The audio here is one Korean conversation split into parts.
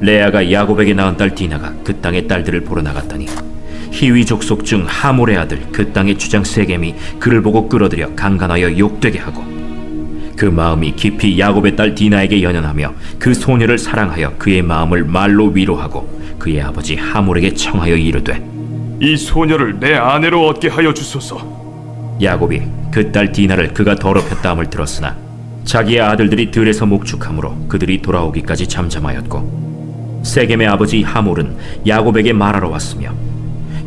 레아가 야곱에게 낳은 딸 디나가 그 땅의 딸들을 보러 나갔더니 히위 족속 중 하몰의 아들 그 땅의 주장 세겜이 그를 보고 끌어들여 강간하여 욕되게 하고, 그 마음이 깊이 야곱의 딸 디나에게 연연하며 그 소녀를 사랑하여 그의 마음을 말로 위로하고 그의 아버지 하몰에게 청하여 이르되, 이 소녀를 내 아내로 얻게 하여 주소서. 야곱이 그 딸 디나를 그가 더럽혔다 함을 들었으나 자기의 아들들이 들에서 목축함으로 그들이 돌아오기까지 잠잠하였고, 세겜의 아버지 하몰은 야곱에게 말하러 왔으며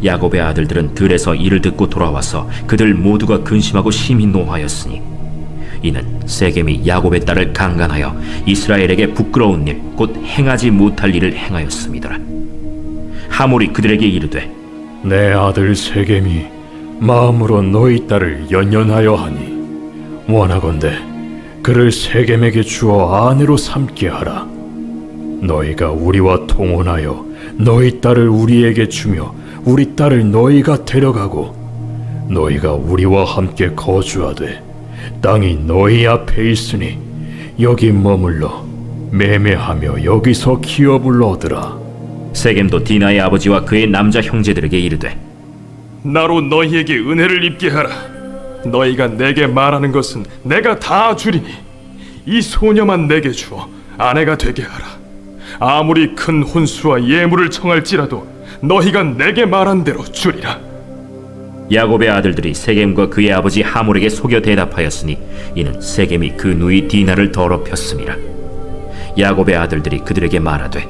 야곱의 아들들은 들에서 이를 듣고 돌아와서 그들 모두가 근심하고 심히 노하였으니, 이는 세겜이 야곱의 딸을 강간하여 이스라엘에게 부끄러운 일 곧 행하지 못할 일을 행하였음이더라. 하몰이 그들에게 이르되, 내 아들 세겜이 마음으로 너희 딸을 연연하여 하니 원하건대 그를 세겜에게 주어 아내로 삼게 하라. 너희가 우리와 통혼하여 너희 딸을 우리에게 주며 우리 딸을 너희가 데려가고 너희가 우리와 함께 거주하되 땅이 너희 앞에 있으니 여기 머물러 매매하며 여기서 기업을 얻으라. 세겜도 디나의 아버지와 그의 남자 형제들에게 이르되, 나로 너희에게 은혜를 입게 하라. 너희가 내게 말하는 것은 내가 다 주리니 이 소녀만 내게 주어 아내가 되게 하라. 아무리 큰 혼수와 예물을 청할지라도 너희가 내게 말한 대로 주리라. 야곱의 아들들이 세겜과 그의 아버지 하몰에게 속여 대답하였으니 이는 세겜이 그 누이 디나를 더럽혔음이라. 야곱의 아들들이 그들에게 말하되,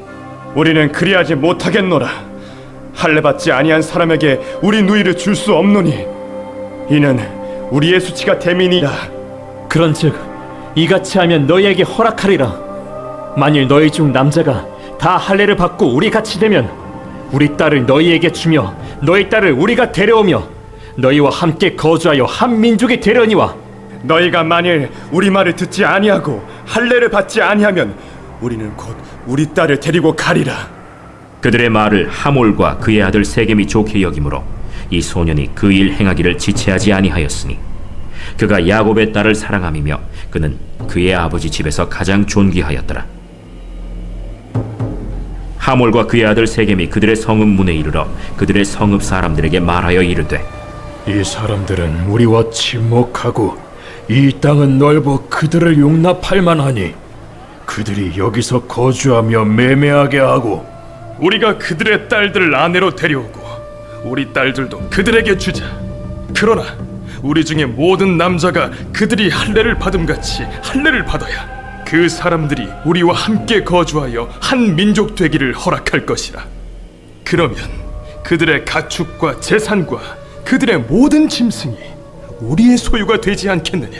우리는 그리하지 못하겠노라. 할례 받지 아니한 사람에게 우리 누이를 줄 수 없노니 이는 우리의 수치가 됨이니라. 그런즉 이같이 하면 너희에게 허락하리라. 만일 너희 중 남자가 다 할례를 받고 우리 같이 되면 우리 딸을 너희에게 주며 너희 딸을 우리가 데려오며 너희와 함께 거주하여 한 민족이 되려니와, 너희가 만일 우리 말을 듣지 아니하고 할례를 받지 아니하면 우리는 곧 우리 딸을 데리고 가리라. 그들의 말을 하몰과 그의 아들 세겜이 좋게 여기므로 이 소년이 그 일 행하기를 지체하지 아니하였으니, 그가 야곱의 딸을 사랑함이며 그는 그의 아버지 집에서 가장 존귀하였더라. 하몰과 그의 아들 세겜이 그들의 성읍 문에 이르러 그들의 성읍 사람들에게 말하여 이르되, 이 사람들은 우리와 친목하고 이 땅은 넓어 그들을 용납할 만하니 그들이 여기서 거주하며 매매하게 하고 우리가 그들의 딸들을 아내로 데려오고 우리 딸들도 그들에게 주자. 그러나 우리 중에 모든 남자가 그들이 할례를 받음같이 할례를 받아야 그 사람들이 우리와 함께 거주하여 한 민족 되기를 허락할 것이라. 그러면 그들의 가축과 재산과 그들의 모든 짐승이 우리의 소유가 되지 않겠느냐.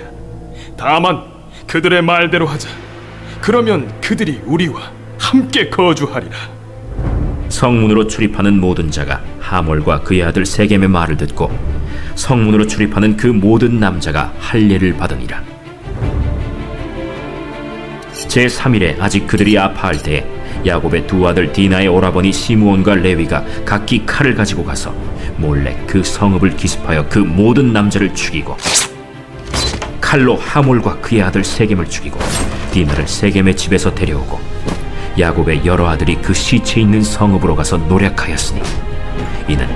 다만 그들의 말대로 하자. 그러면 그들이 우리와 함께 거주하리라. 성문으로 출입하는 모든 자가 하몰과 그의 아들 세겜의 말을 듣고 성문으로 출입하는 그 모든 남자가 할례를 받으니라. 제3일에 아직 그들이 아파할 때에 야곱의 두 아들 디나의 오라버니 시므온과 레위가 각기 칼을 가지고 가서 몰래 그 성읍을 기습하여 그 모든 남자를 죽이고 칼로 하몰과 그의 아들 세겜을 죽이고 디나를 세겜의 집에서 데려오고 야곱의 여러 아들이 그 시체 있는 성읍으로 가서 노략하였으니 이는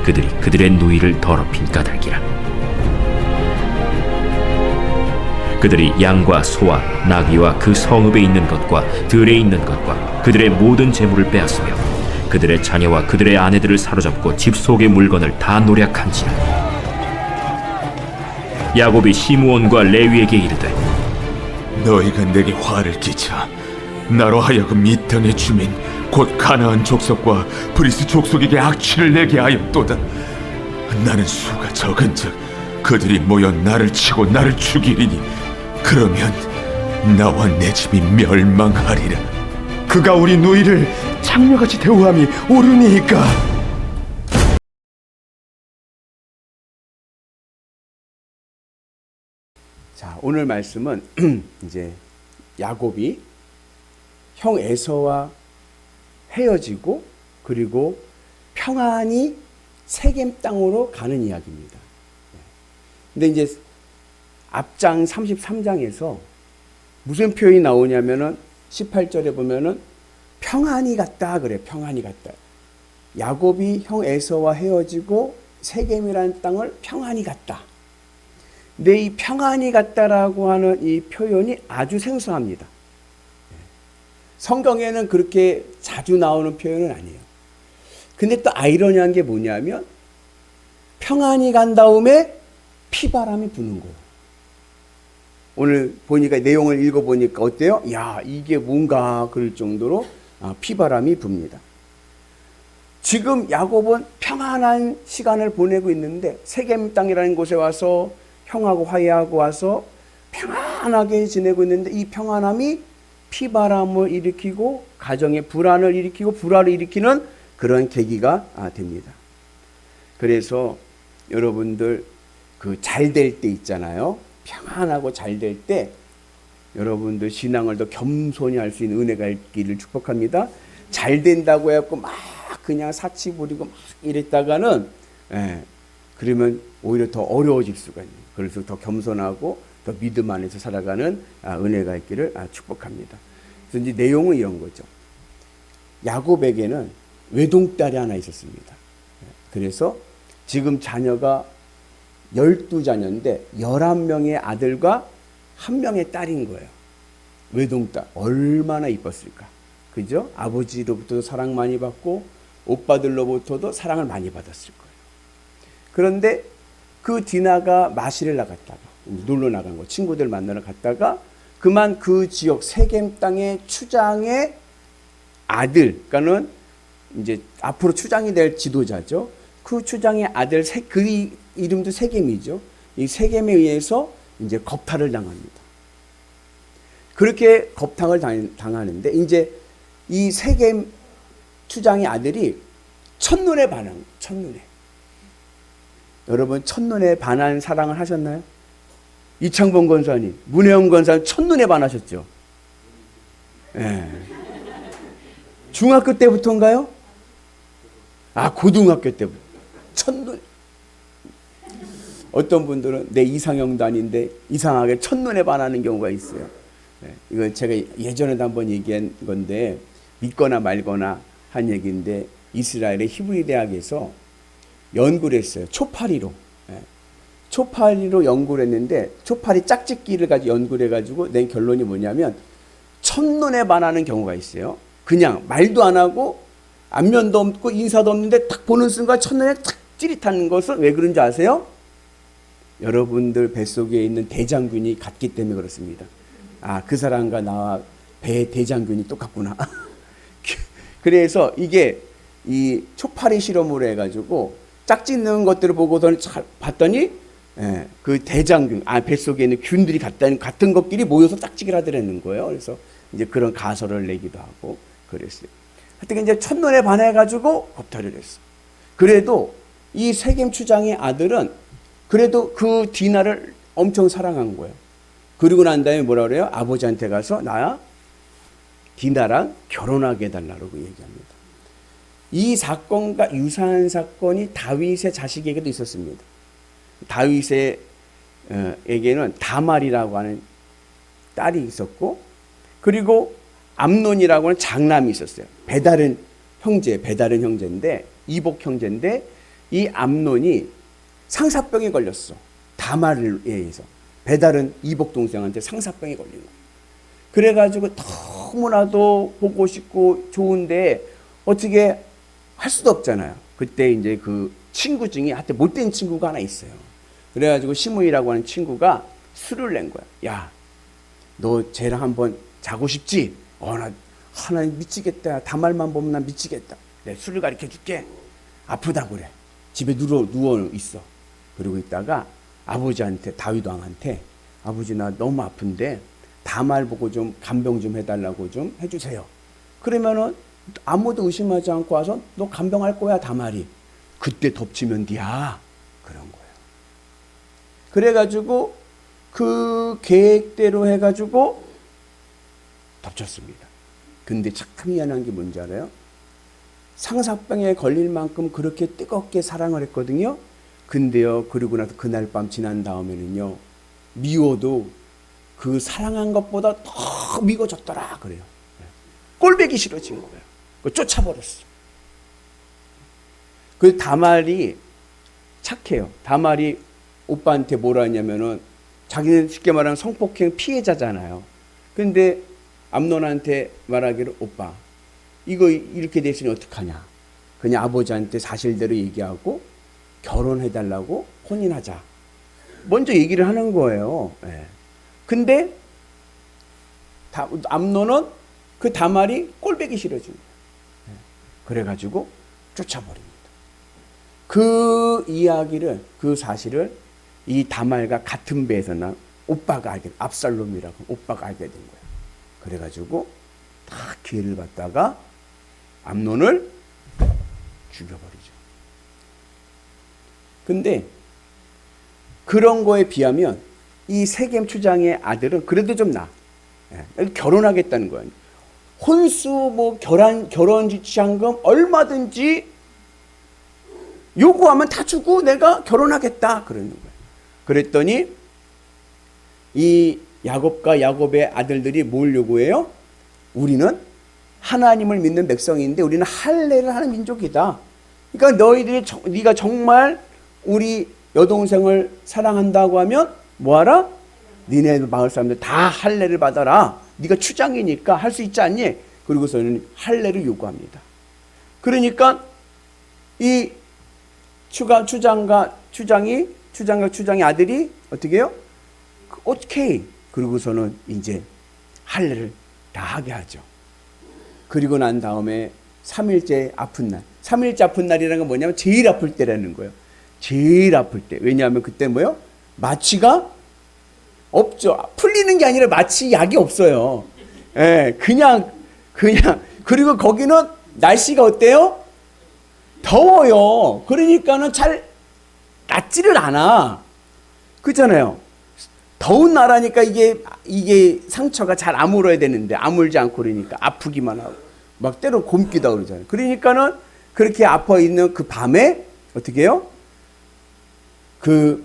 그들이 그들의 누이를 더럽힌 까닭이라. 그들이 양과 소와 나귀와 그 성읍에 있는 것과 들에 있는 것과 그들의 모든 재물을 빼앗으며 그들의 자녀와 그들의 아내들을 사로잡고 집 속의 물건을 다 노략한지라. 야곱이 시므온과 레위에게 이르되, 너희가 내게 화를 끼쳐 나로 하여금 이 땅의 주민 곧 가나안 족속과 브리스 족속에게 악취를 내게 하였도다. 나는 수가 적은즉 그들이 모여 나를 치고 나를 죽이리니 그러면 나와 내 집이 멸망하리라. 그가 우리 누이를 창녀같이 대우함이 옳으니이까. 자, 오늘 말씀은 이제 야곱이 형 에서와 헤어지고 그리고 평안히 세겜 땅으로 가는 이야기입니다. 근데 이제 앞장 33장에서 무슨 표현이 나오냐면은 18절에 보면은 평안히 갔다 그래. 평안히 갔다. 야곱이 형 에서와 헤어지고 세겜이라는 땅을 평안히 갔다. 근데 이 평안히 갔다라고 하는 이 표현이 아주 생소합니다. 성경에는 그렇게 자주 나오는 표현은 아니에요. 근데 또 아이러니한 게 뭐냐면 평안히 간 다음에 피바람이 부는 거예요. 오늘 보니까 내용을 읽어보니까 어때요? 야, 이게 뭔가 그럴 정도로 피바람이 붑니다. 지금 야곱은 평안한 시간을 보내고 있는데 세겜 땅이라는 곳에 와서 형하고 화해하고 와서 평안하게 지내고 있는데 이 평안함이 피바람을 일으키고 가정에 불안을 일으키고 불화를 일으키는 그런 계기가 됩니다. 그래서 여러분들 그 잘 될 때 있잖아요. 평안하고 잘 될 때 여러분들 신앙을 더 겸손히 할 수 있는 은혜가 있기를 축복합니다. 잘 된다고 해갖고 막 그냥 사치 부리고 막 이랬다가는 그러면 오히려 더 어려워질 수가 있네요. 그래서 더 겸손하고 더 믿음 안에서 살아가는 은혜가 있기를 축복합니다. 그래서 이제 내용은 이런 거죠. 야곱에게는 외동딸이 하나 있었습니다. 그래서 지금 자녀가 12자녀인데 11명의 아들과 1명의 딸인 거예요. 외동딸. 얼마나 이뻤을까. 그죠? 아버지로부터도 사랑 많이 받고 오빠들로부터도 사랑을 많이 받았을 거예요. 그런데 그 디나가 마실을 나갔다가 놀러 나간 거 친구들 만나러 갔다가 그만 그 지역 세겜 땅의 추장의 아들, 그러니까는 이제 앞으로 추장이 될 지도자죠. 그 추장의 아들 그 이름도 세겜이죠. 이 세겜에 의해서 이제 겁탈을 당합니다. 그렇게 겁탈을 당하는데 이제 이 세겜 추장의 아들이 첫눈에 반한 첫눈에. 여러분 첫눈에 반한 사랑을 하셨나요? 이창범 권사님, 문혜영 권사님 첫눈에 반하셨죠? 예. 중학교 때부터인가요? 고등학교 때부터. 첫눈. 어떤 분들은 내 이상형도 아닌데 이상하게 첫눈에 반하는 경우가 있어요. 예. 이거 제가 예전에도 한번 얘기한 건데 믿거나 말거나 한 얘기인데 이스라엘의 히브리 대학에서 연구를 했어요. 초파리로. 예. 초파리로 연구를 했는데 초파리 짝짓기를 가지고 연구를 해가지고 낸 결론이 뭐냐면 첫눈에 반하는 경우가 있어요. 그냥 말도 안 하고 안면도 없고 인사도 없는데 딱 보는 순간 첫눈에 탁 찌릿하는 것은 왜 그런지 아세요? 여러분들 뱃속에 있는 대장균이 같기 때문에 그렇습니다. 그 사람과 나와 배 대장균이 똑같구나. 그래서 이게 이 초파리 실험으로 해가지고 짝짓는 것들을 보고서 봤더니 그 대장균, 뱃속에 있는 균들이 같은 것끼리 모여서 짝짓기를 하더라는 거예요. 그래서 이제 그런 가설을 내기도 하고 그랬어요. 하여튼 이제 첫눈에 반해가지고 겁탈을 했어. 그래도 이 세겜 추장의 아들은 그래도 그 디나를 엄청 사랑한 거예요. 그리고 난 다음에 뭐라 그래요? 아버지한테 가서 나야 디나랑 결혼하게 해달라고 얘기합니다. 이 사건과 유사한 사건이 다윗의 자식에게도 있었습니다. 다윗에게는 다말이라고 하는 딸이 있었고 그리고 암논이라고 하는 장남이 있었어요. 배다른 형제인데 이복 형제인데 이 암논이 상사병에 걸렸어. 다말에 의해서. 배다른 이복 동생한테 상사병에 걸린 거예요. 그래가지고 너무나도 보고 싶고 좋은데 어떻게 할 수도 없잖아요. 그때 이제 그 친구 중에 하여튼 못된 친구가 하나 있어요. 그래가지고 시므이라고 하는 친구가 술을 낸 거야. 야, 너 쟤랑 한번 자고 싶지? 나 하나 미치겠다. 다말만 보면 난 미치겠다. 내 술을 가르쳐 줄게. 아프다고 그래. 집에 누워 있어. 그러고 있다가 아버지한테 다윗 왕한테 아버지 나 너무 아픈데 다말 보고 좀 간병 좀 해달라고 좀 해주세요. 그러면은 아무도 의심하지 않고 와서 너 간병할 거야 다말이. 그때 덮치면 니야. 그런 거예요. 그래가지고 그 계획대로 해가지고 덮쳤습니다. 근데 참 미안한 게 뭔지 알아요? 상사병에 걸릴 만큼 그렇게 뜨겁게 사랑을 했거든요. 근데요, 그러고 나서 그날 밤 지난 다음에는요, 미워도 그 사랑한 것보다 더 미워졌더라 그래요. 꼴배기 싫어진 거예요. 그 쫓아버렸어. 그 다말이 착해요. 다말이 오빠한테 뭐라 했냐면은 자기는 쉽게 말하면 성폭행 피해자잖아요. 근데 암논한테 말하기를 오빠 이거 이렇게 됐으니 어떡하냐. 그냥 아버지한테 사실대로 얘기하고 결혼해달라고 혼인하자. 먼저 얘기를 하는 거예요. 예. 근데 암논은 그 다말이 꼴배기 싫어진 거예요. 예. 그래가지고 쫓아버립니다. 그 이야기를, 그 사실을 이 다말과 같은 배에서 난 오빠가 알게, 압살롬이라고 오빠가 알게 된 거예요. 그래가지고 다 기회를 받다가 암논을 죽여버리죠. 근데 그런 거에 비하면 이 세겜 추장의 아들은 그래도 좀 나아. 결혼하겠다는 거예요. 혼수, 뭐 결혼 지참금 얼마든지 요구하면 다 주고 내가 결혼하겠다 그러는 거예요. 그랬더니 이 야곱과 야곱의 아들들이 뭘 요구해요? 우리는 하나님을 믿는 백성인데 우리는 할례를 하는 민족이다. 그러니까 네가 정말 우리 여동생을 사랑한다고 하면 뭐하라? 니네 마을 사람들 다 할례를 받아라. 네가 추장이니까 할 수 있지 않니? 그리고서는 할례를 요구합니다. 그러니까 이 추장과 추장의 아들이 어떻게 해요? 오케이. 그리고서는 이제 할례를 다 하게 하죠. 그리고 난 다음에 3일째 아픈 날. 3일째 아픈 날이라는 건 뭐냐면 제일 아플 때라는 거예요. 제일 아플 때. 왜냐하면 그때 뭐요? 마취가 없죠. 풀리는 게 아니라 마취 약이 없어요. 예, 그냥. 그리고 거기는 날씨가 어때요? 더워요. 그러니까는 잘 낫지를 않아. 그렇잖아요. 더운 나라니까 이게 상처가 잘 아물어야 되는데 아물지 않고 그러니까 아프기만 하고 막 때로 곰기도 그러잖아요. 그러니까는 그렇게 아파 있는 그 밤에 어떻게 해요? 그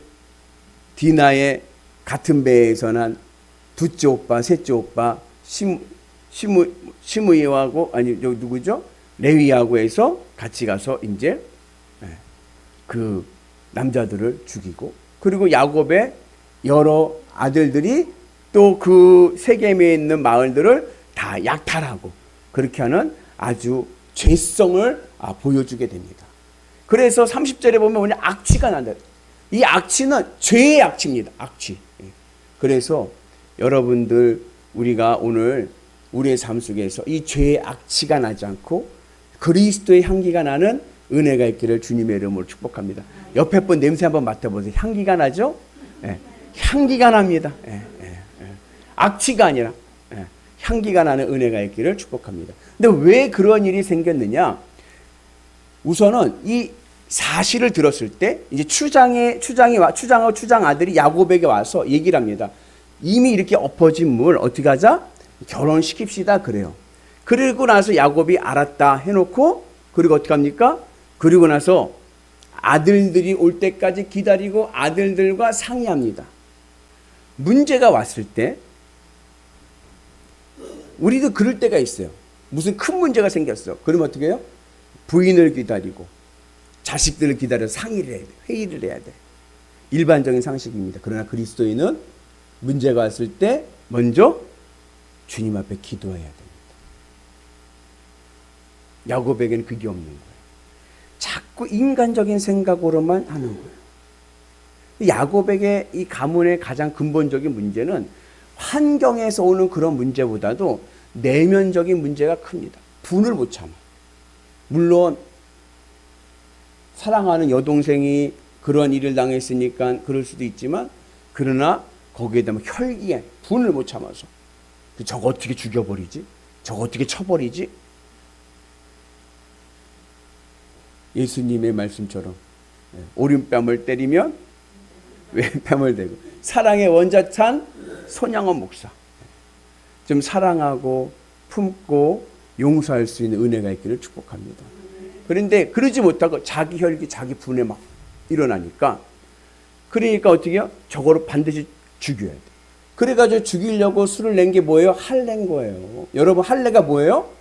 디나의 같은 배에서 난 둘째 오빠, 셋째 오빠 시므이하고 아니 누구죠? 레위하고 해서 같이 가서 이제 그 남자들을 죽이고 그리고 야곱의 여러 아들들이 또 그 세겜에 있는 마을들을 다 약탈하고 그렇게 하는 아주 죄성을 보여주게 됩니다. 그래서 30절에 보면 뭐냐 악취가 난다. 이 악취는 죄의 악취입니다. 악취. 그래서 여러분들 우리가 오늘 우리의 삶 속에서 이 죄의 악취가 나지 않고 그리스도의 향기가 나는 은혜가 있기를 주님의 이름으로 축복합니다. 옆에 분 냄새 한번 맡아보세요. 향기가 나죠? 예. 향기가 납니다. 악취가 아니라 향기가 나는 은혜가 있기를 축복합니다. 근데 왜 그런 일이 생겼느냐? 우선은 이 사실을 들었을 때 이제 추장하고 추장 아들이 야곱에게 와서 얘기를 합니다. 이미 이렇게 엎어진 물 어떻게 하자? 결혼시킵시다 그래요. 그리고 나서 야곱이 알았다 해놓고 그리고 어떻게 합니까? 그리고 나서 아들들이 올 때까지 기다리고 아들들과 상의합니다. 문제가 왔을 때 우리도 그럴 때가 있어요. 무슨 큰 문제가 생겼어. 그러면 어떻게 해요? 부인을 기다리고 자식들을 기다려서 상의를 해야 돼. 회의를 해야 돼. 일반적인 상식입니다. 그러나 그리스도인은 문제가 왔을 때 먼저 주님 앞에 기도해야 됩니다. 야곱에게는 그게 없는 거예요. 자꾸 인간적인 생각으로만 하는 거예요. 야곱에게 이 가문의 가장 근본적인 문제는 환경에서 오는 그런 문제보다도 내면적인 문제가 큽니다. 분을 못 참아. 물론 사랑하는 여동생이 그런 일을 당했으니까 그럴 수도 있지만 그러나 거기에다 혈기에 분을 못 참아서 저거 어떻게 죽여버리지? 저거 어떻게 쳐버리지? 예수님의 말씀처럼 오른뺨을 때리면 왼뺨을 대고 사랑의 원자찬 손양원 목사 좀 사랑하고 품고 용서할 수 있는 은혜가 있기를 축복합니다. 그런데 그러지 못하고 자기 혈기 자기 분에 막 일어나니까 그러니까 어떻게 해요? 저거를 반드시 죽여야 돼. 그래가지고 죽이려고 술을 낸 게 뭐예요? 할례인 거예요. 여러분 할례가 뭐예요?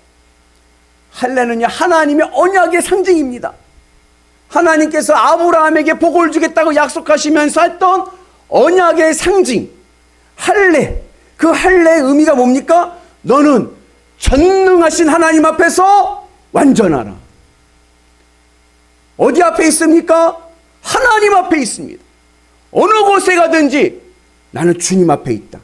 할례는요, 하나님의 언약의 상징입니다. 하나님께서 아브라함에게 복을 주겠다고 약속하시면서 했던 언약의 상징, 할례. 그 할례의 의미가 뭡니까? 너는 전능하신 하나님 앞에서 완전하라. 어디 앞에 있습니까? 하나님 앞에 있습니다. 어느 곳에 가든지 나는 주님 앞에 있다.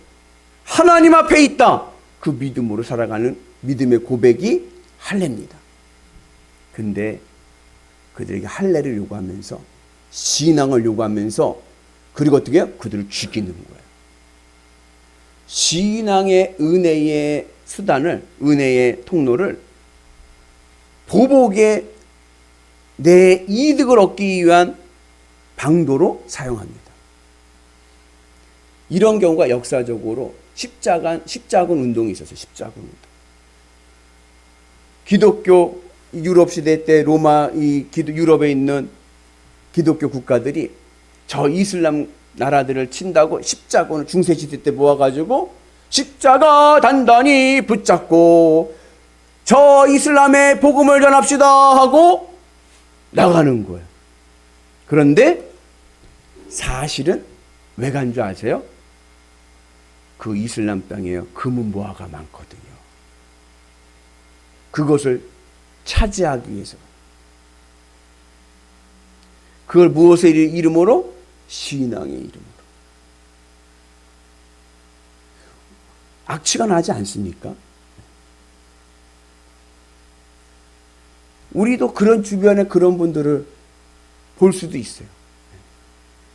하나님 앞에 있다. 그 믿음으로 살아가는 믿음의 고백이 할례입니다. 근데 그들에게 할례를 요구하면서, 신앙을 요구하면서, 그리고 어떻게 해요? 그들을 죽이는 거예요. 신앙의 은혜의 수단을, 은혜의 통로를 보복의 내 이득을 얻기 위한 방도로 사용합니다. 이런 경우가 역사적으로 십자군 운동이 있었어요. 십자군 운동. 기독교 유럽 시대 때 유럽에 있는 기독교 국가들이 저 이슬람 나라들을 친다고 십자군을 중세 시대 때 모아가지고 십자가 단단히 붙잡고 저 이슬람의 복음을 전합시다 하고 나가는 거예요. 그런데 사실은 왜 간 줄 아세요? 그 이슬람 땅에 금은보화가 많거든요. 그것을 차지하기 위해서. 그걸 무엇의 이름으로? 신앙의 이름으로. 악취가 나지 않습니까? 우리도 그런 주변에 그런 분들을 볼 수도 있어요.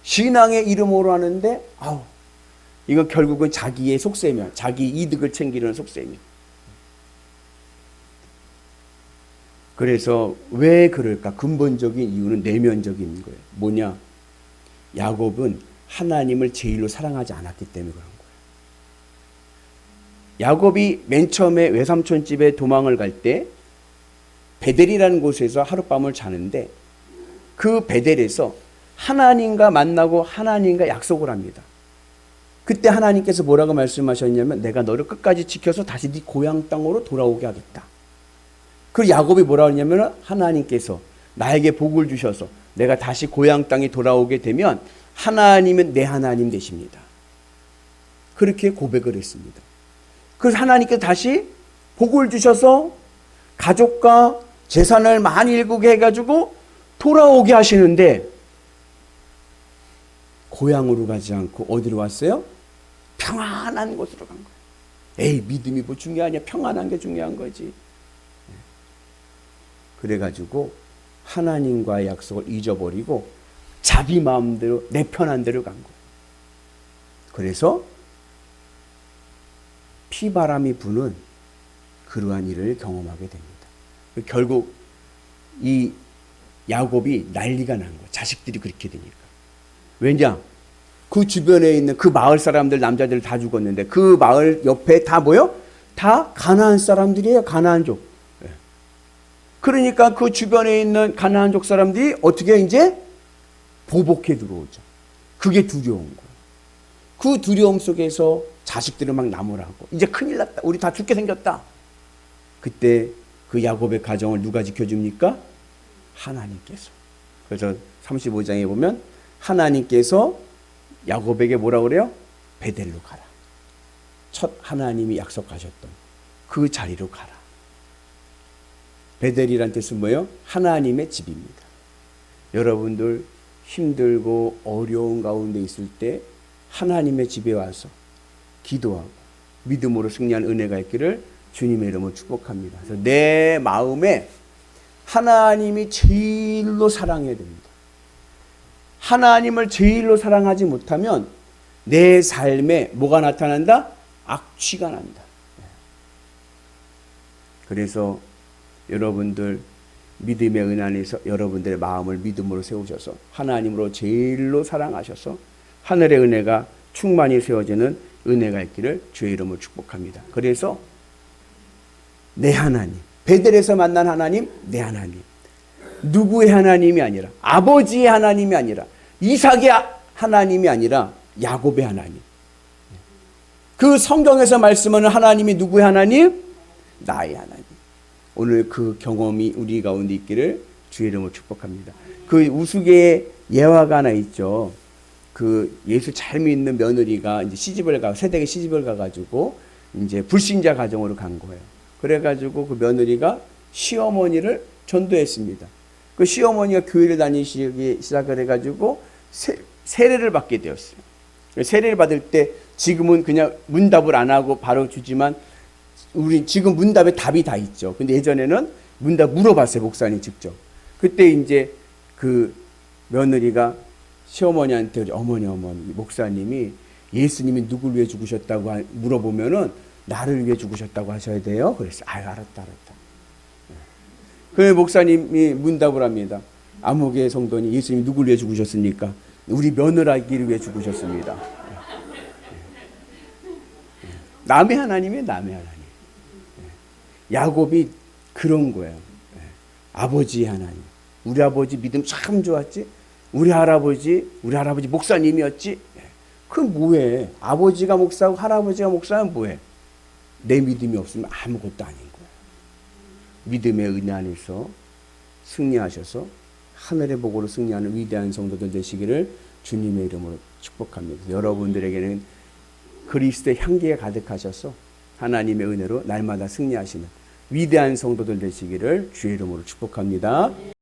신앙의 이름으로 하는데 이거 결국은 자기의 속셈이야. 자기 이득을 챙기려는 속셈이야. 그래서 왜 그럴까? 근본적인 이유는 내면적인 거예요. 뭐냐? 야곱은 하나님을 제일로 사랑하지 않았기 때문에 그런 거예요. 야곱이 맨 처음에 외삼촌 집에 도망을 갈 때 베델이라는 곳에서 하룻밤을 자는데 그 베델에서 하나님과 만나고 하나님과 약속을 합니다. 그때 하나님께서 뭐라고 말씀하셨냐면 내가 너를 끝까지 지켜서 다시 네 고향 땅으로 돌아오게 하겠다. 그리고 야곱이 뭐라고 했냐면 하나님께서 나에게 복을 주셔서 내가 다시 고향 땅에 돌아오게 되면 하나님은 내 하나님 되십니다. 그렇게 고백을 했습니다. 그래서 하나님께서 다시 복을 주셔서 가족과 재산을 많이 일구게 해가지고 돌아오게 하시는데 고향으로 가지 않고 어디로 왔어요? 평안한 곳으로 간 거예요. 에이, 믿음이 뭐 중요하냐? 평안한 게 중요한 거지. 그래가지고 하나님과의 약속을 잊어버리고 자기 마음대로 내 편한 대로 간 거예요. 그래서 피바람이 부는 그러한 일을 경험하게 됩니다. 결국 이 야곱이 난리가 난 거예요. 자식들이 그렇게 되니까. 왜냐? 그 주변에 있는 그 마을 사람들, 남자들 다 죽었는데 그 마을 옆에 다 뭐요? 다 가나안 사람들이에요. 가나안족. 그러니까 그 주변에 있는 가나안족 사람들이 어떻게 이제 보복해 들어오죠. 그게 두려운 거예요. 그 두려움 속에서 자식들을 막 나무라고. 이제 큰일 났다. 우리 다 죽게 생겼다. 그때 그 야곱의 가정을 누가 지켜줍니까? 하나님께서. 그래서 35장에 보면 하나님께서 야곱에게 뭐라 그래요? 베델로 가라. 첫 하나님이 약속하셨던 그 자리로 가라. 베델이란 뜻은 뭐예요? 하나님의 집입니다. 여러분들 힘들고 어려운 가운데 있을 때 하나님의 집에 와서 기도하고 믿음으로 승리한 은혜가 있기를 주님의 이름으로 축복합니다. 그래서 내 마음에 하나님이 제일로 사랑해야 됩니다. 하나님을 제일로 사랑하지 못하면 내 삶에 뭐가 나타난다? 악취가 난다. 그래서 여러분들 믿음의 은혜 안에서 여러분들의 마음을 믿음으로 세우셔서 하나님으로 제일로 사랑하셔서 하늘의 은혜가 충만히 세워지는 은혜가 있기를 주의 이름으로 축복합니다. 그래서 내 하나님, 베델에서 만난 하나님, 내 하나님, 누구의 하나님이 아니라 아버지의 하나님이 아니라 이삭의 하나님이 아니라 야곱의 하나님. 그 성경에서 말씀하는 하나님이 누구의 하나님? 나의 하나님. 오늘 그 경험이 우리 가운데 있기를 주의 이름으로 축복합니다. 그 우스개의 예화가 하나 있죠. 그 예수 잘 믿는 며느리가 이제 새댁에 시집을 가가지고 이제 불신자 가정으로 간 거예요. 그래가지고 그 며느리가 시어머니를 전도했습니다. 그 시어머니가 교회를 다니시기 시작을 해가지고 세례를 받게 되었어요. 세례를 받을 때 지금은 그냥 문답을 안 하고 바로 주지만 우리 지금 문답에 답이 다 있죠. 근데 예전에는 문답 물어봤어요. 목사님 직접. 그때 이제 그 며느리가 시어머니한테 어머니 목사님이 예수님이 누굴 위해 죽으셨다고 물어보면은 나를 위해 죽으셨다고 하셔야 돼요. 그랬어요. 아유 알았다. 그 목사님이 문답을 합니다. 암흑의 성도니 예수님이 누굴 위해 죽으셨습니까? 우리 며느라기를 위해 죽으셨습니다. 남의 하나님이에요. 남의 하나님. 야곱이 그런 거예요. 아버지의 하나님. 우리 아버지 믿음 참 좋았지. 우리 할아버지 목사님이었지. 그 뭐해? 아버지가 목사고 할아버지가 목사면 뭐해? 내 믿음이 없으면 아무것도 아닌 거예요. 믿음의 은혜 안에서 승리하셔서 하늘의 복으로 승리하는 위대한 성도들 되시기를 주님의 이름으로 축복합니다. 여러분들에게는 그리스도의 향기가 가득하셔서 하나님의 은혜로 날마다 승리하시는 위대한 성도들 되시기를 주의 이름으로 축복합니다.